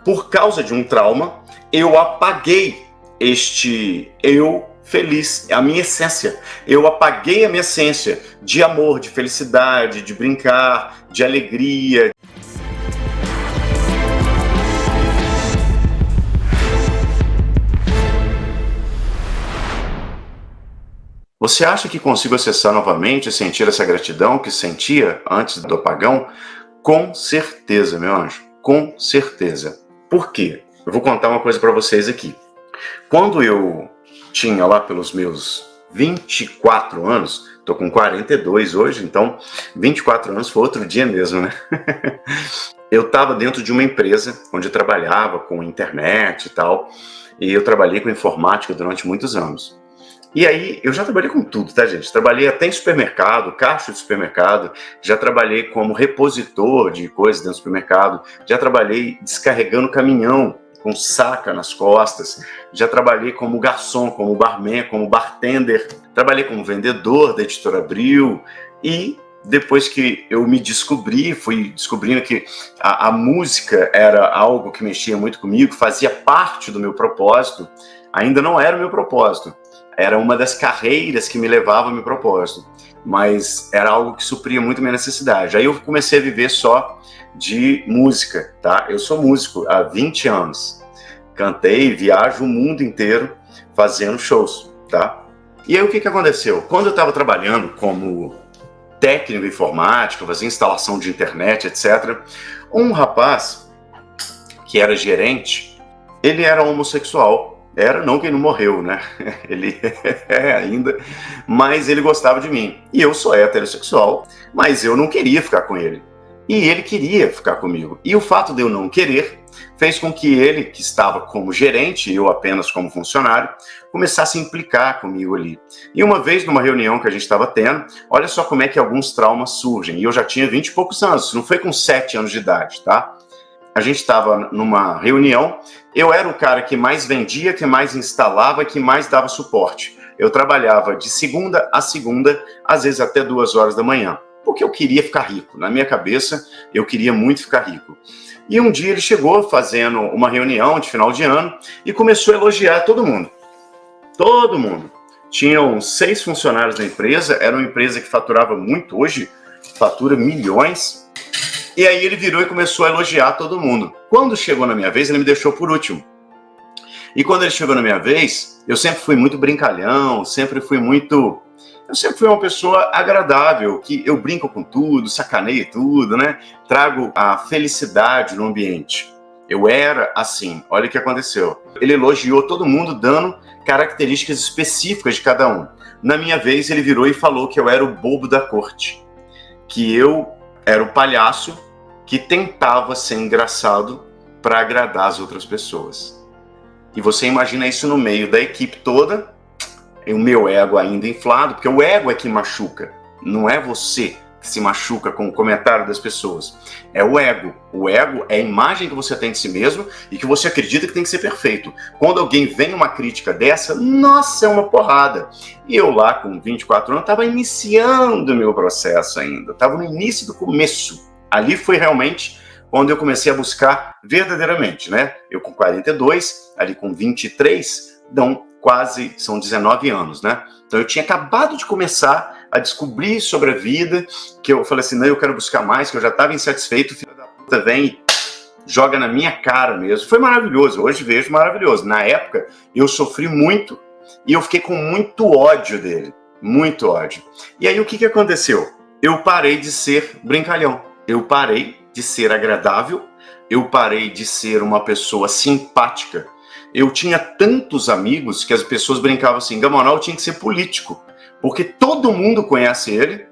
Por causa de um trauma, eu apaguei este eu feliz, a minha essência. Eu apaguei a minha essência de amor, de felicidade, de brincar, de alegria. Você acha que consigo acessar novamente e sentir essa gratidão que sentia antes do apagão? Com certeza, meu anjo, com certeza. Por quê? Eu vou contar uma coisa para vocês aqui. Quando eu tinha lá pelos meus 24 anos, tô com 42 hoje, então 24 anos foi outro dia mesmo, né? Eu estava dentro de uma empresa onde eu trabalhava com internet e tal, e eu trabalhei com informática durante muitos anos. E aí, eu já trabalhei com tudo, tá, gente? Trabalhei até em supermercado, caixa de supermercado, já trabalhei como repositor de coisas dentro do supermercado, já trabalhei descarregando caminhão com saca nas costas, já trabalhei como garçom, como barman, como bartender, trabalhei como vendedor da Editora Abril e depois que eu me descobri, fui descobrindo que a música era algo que mexia muito comigo, fazia parte do meu propósito, ainda não era o meu propósito, era uma das carreiras que me levava ao meu propósito, mas era algo que supria muito minha necessidade. Aí eu comecei a viver só de música, tá? Eu sou músico há 20 anos. Cantei e viajo o mundo inteiro fazendo shows, tá? E aí o que aconteceu? Quando eu estava trabalhando como técnico informático, fazia instalação de internet, etc., um rapaz que era gerente, ele era homossexual. Era, não que ele não morreu, né? Ele é ainda, mas ele gostava de mim. E eu sou heterossexual, mas eu não queria ficar com ele. E ele queria ficar comigo. E o fato de eu não querer fez com que ele, que estava como gerente, eu apenas como funcionário, começasse a implicar comigo ali. E uma vez, numa reunião que a gente estava tendo, olha só como é que alguns traumas surgem. E eu já tinha 20 e poucos anos, não foi com 7 anos de idade, tá? A gente estava numa reunião, eu era o cara que mais vendia, que mais instalava, que mais dava suporte. Eu trabalhava de segunda a segunda, às vezes até 2 horas da manhã, porque eu queria ficar rico. Na minha cabeça, eu queria muito ficar rico. E um dia ele chegou fazendo uma reunião de final de ano e começou a elogiar todo mundo. Todo mundo. Tinham 6 funcionários da empresa, era uma empresa que faturava muito, hoje fatura milhões. E aí ele virou e começou a elogiar todo mundo. Quando chegou na minha vez, ele me deixou por último. E quando ele chegou na minha vez, eu sempre fui muito brincalhão, eu sempre fui uma pessoa agradável, que eu brinco com tudo, sacaneio tudo, né? Trago a felicidade no ambiente. Eu era assim, olha o que aconteceu. Ele elogiou todo mundo, dando características específicas de cada um. Na minha vez, ele virou e falou que eu era o bobo da corte, que eu era o palhaço que tentava ser engraçado para agradar as outras pessoas. E você imagina isso no meio da equipe toda, e o meu ego ainda inflado, porque o ego é que machuca, não é você que se machuca com o comentário das pessoas. É o ego. O ego é a imagem que você tem de si mesmo e que você acredita que tem que ser perfeito. Quando alguém vem uma crítica dessa, nossa, é uma porrada. E eu lá com 24 anos estava iniciando o meu processo ainda, estava no início do começo. Ali foi realmente quando eu comecei a buscar verdadeiramente, né? Eu com 42, ali com 23, são 19 anos, né? Então eu tinha acabado de começar a descobrir sobre a vida, que eu falei assim, não, eu quero buscar mais, que eu já estava insatisfeito, o filho da puta vem e joga na minha cara mesmo. Foi maravilhoso, hoje vejo maravilhoso. Na época, eu sofri muito e eu fiquei com muito ódio dele, muito ódio. E aí o que aconteceu? Eu parei de ser brincalhão, eu parei de ser agradável, eu parei de ser uma pessoa simpática. Eu tinha tantos amigos que as pessoas brincavam assim, Gamonal tinha que ser político, porque todo mundo conhece ele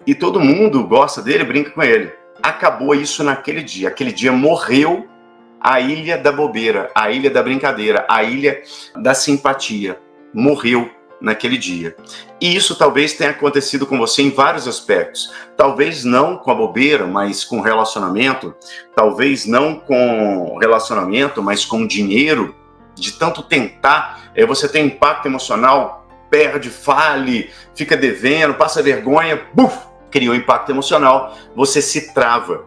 e todo mundo gosta dele, brinca com ele. Acabou isso naquele dia. Aquele dia morreu a ilha da bobeira, a ilha da brincadeira, a ilha da simpatia. Morreu naquele dia. E isso talvez tenha acontecido com você em vários aspectos. Talvez não com a bobeira, mas com relacionamento. Talvez não com relacionamento, mas com dinheiro. De tanto tentar, você tem impacto emocional, perde, fale, fica devendo, passa vergonha, buf, criou impacto emocional, você se trava.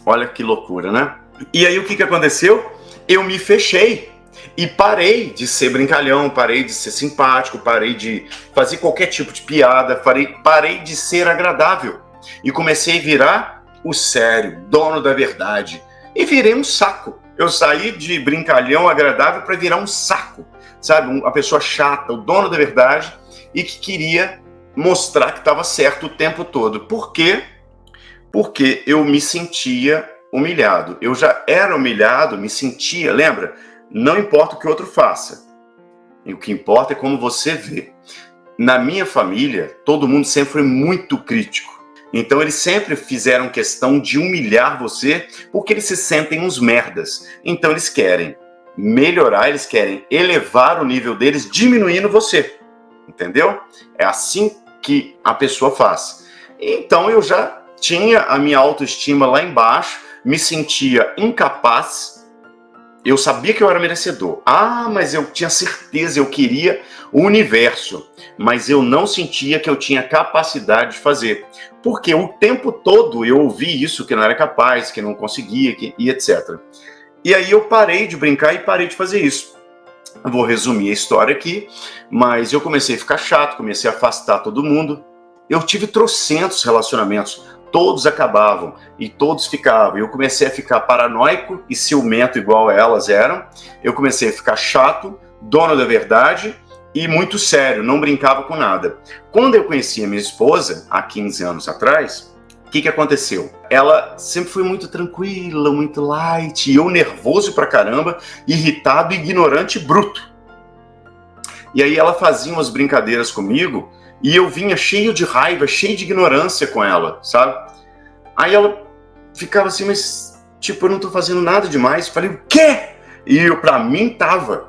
Olha que loucura, né? E aí o que aconteceu? eu me fechei e parei de ser brincalhão, parei de ser simpático, parei de fazer qualquer tipo de piada, parei de ser agradável e comecei a virar o sério, dono da verdade, e virei um saco. Eu saí de brincalhão agradável para virar um saco, sabe? Uma pessoa chata, o dono da verdade, e que queria mostrar que estava certo o tempo todo. Por quê? Porque eu me sentia humilhado. Eu já era humilhado, me sentia, lembra? Não importa o que o outro faça. E o que importa é como você vê. Na minha família, todo mundo sempre foi muito crítico. Então eles sempre fizeram questão de humilhar você porque eles se sentem uns merdas. Então eles querem melhorar, eles querem elevar o nível deles diminuindo você. Entendeu? É assim que a pessoa faz. Então eu já tinha a minha autoestima lá embaixo, me sentia incapaz. Eu sabia que eu era merecedor. Mas eu tinha certeza, eu queria o universo. Mas eu não sentia que eu tinha capacidade de fazer. Porque o tempo todo eu ouvi isso, que não era capaz, que não conseguia, e etc. E aí eu parei de brincar e parei de fazer isso. Eu vou resumir a história aqui, mas eu comecei a ficar chato, comecei a afastar todo mundo. Eu tive trocentos relacionamentos, todos acabavam e todos ficavam. Eu comecei a ficar paranoico e ciumento igual elas eram. Eu comecei a ficar chato, dono da verdade e muito sério, não brincava com nada. Quando eu conheci a minha esposa, há 15 anos atrás, o que aconteceu? Ela sempre foi muito tranquila, muito light, e eu nervoso pra caramba, irritado, ignorante e bruto. E aí ela fazia umas brincadeiras comigo, e eu vinha cheio de raiva, cheio de ignorância com ela, sabe? Aí ela ficava assim, mas tipo, eu não tô fazendo nada demais. Eu falei, o quê? E pra mim tava.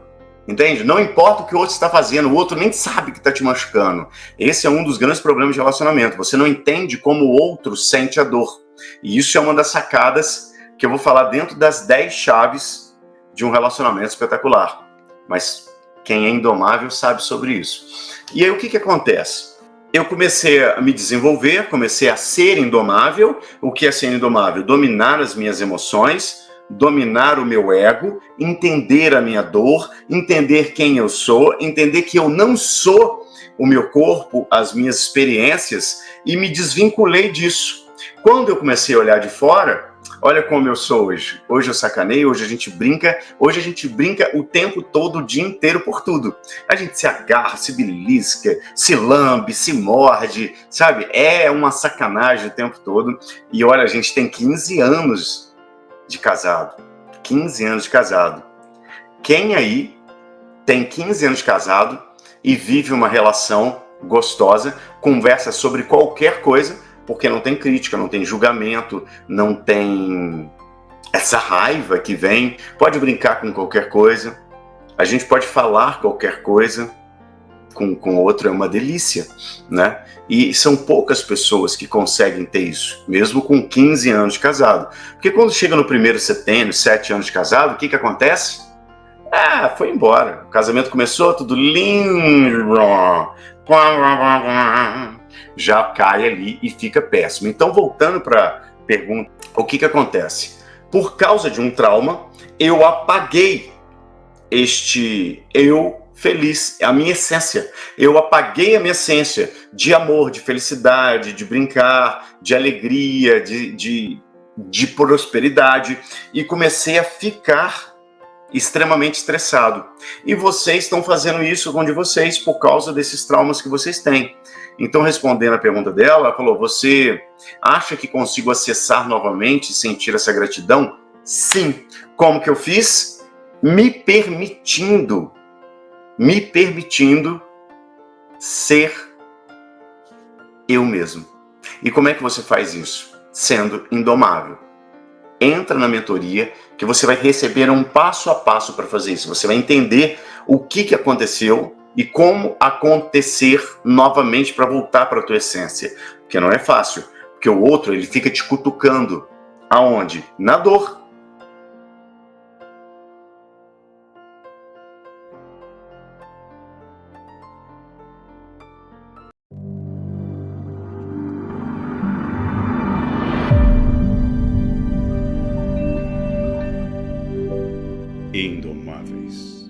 Entende? Não importa o que o outro está fazendo, o outro nem sabe que está te machucando. Esse é um dos grandes problemas de relacionamento. Você não entende como o outro sente a dor. E isso é uma das sacadas que eu vou falar dentro das 10 chaves de um relacionamento espetacular. Mas quem é indomável sabe sobre isso. E aí o que acontece? Eu comecei a me desenvolver, comecei a ser indomável. O que é ser indomável? Dominar as minhas emoções, dominar o meu ego, entender a minha dor, entender quem eu sou, entender que eu não sou o meu corpo, as minhas experiências, e me desvinculei disso. Quando eu comecei a olhar de fora, olha como eu sou hoje. Hoje eu sacaneio, hoje a gente brinca o tempo todo, o dia inteiro por tudo. A gente se agarra, se belisca, se lambe, se morde, sabe? É uma sacanagem o tempo todo. E olha, a gente tem 15 anos de casado. 15 anos de casado. Quem aí tem 15 anos de casado e vive uma relação gostosa, conversa sobre qualquer coisa, porque não tem crítica, não tem julgamento, não tem essa raiva que vem, pode brincar com qualquer coisa, a gente pode falar qualquer coisa com o outro, é uma delícia, né? E são poucas pessoas que conseguem ter isso, mesmo com 15 anos de casado. Porque quando chega no primeiro setênio, 7 anos de casado, o que acontece? Foi embora. O casamento começou, tudo lindo, já cai ali e fica péssimo. Então, voltando para a pergunta, o que acontece? Por causa de um trauma, eu apaguei este eu feliz, a minha essência. Eu apaguei a minha essência de amor, de felicidade, de brincar, de alegria, de prosperidade, e comecei a ficar extremamente estressado. E vocês estão fazendo isso com de vocês por causa desses traumas que vocês têm. Então, respondendo a pergunta dela, ela falou, você acha que consigo acessar novamente e sentir essa gratidão? Sim. Como que eu fiz? Me permitindo ser eu mesmo. E como é que você faz isso? Sendo indomável. Entra na mentoria que você vai receber um passo a passo para fazer isso. Você vai entender o que aconteceu e como acontecer novamente para voltar para a tua essência. Porque não é fácil. Porque o outro, ele fica te cutucando. Aonde? Na dor. indomáveis.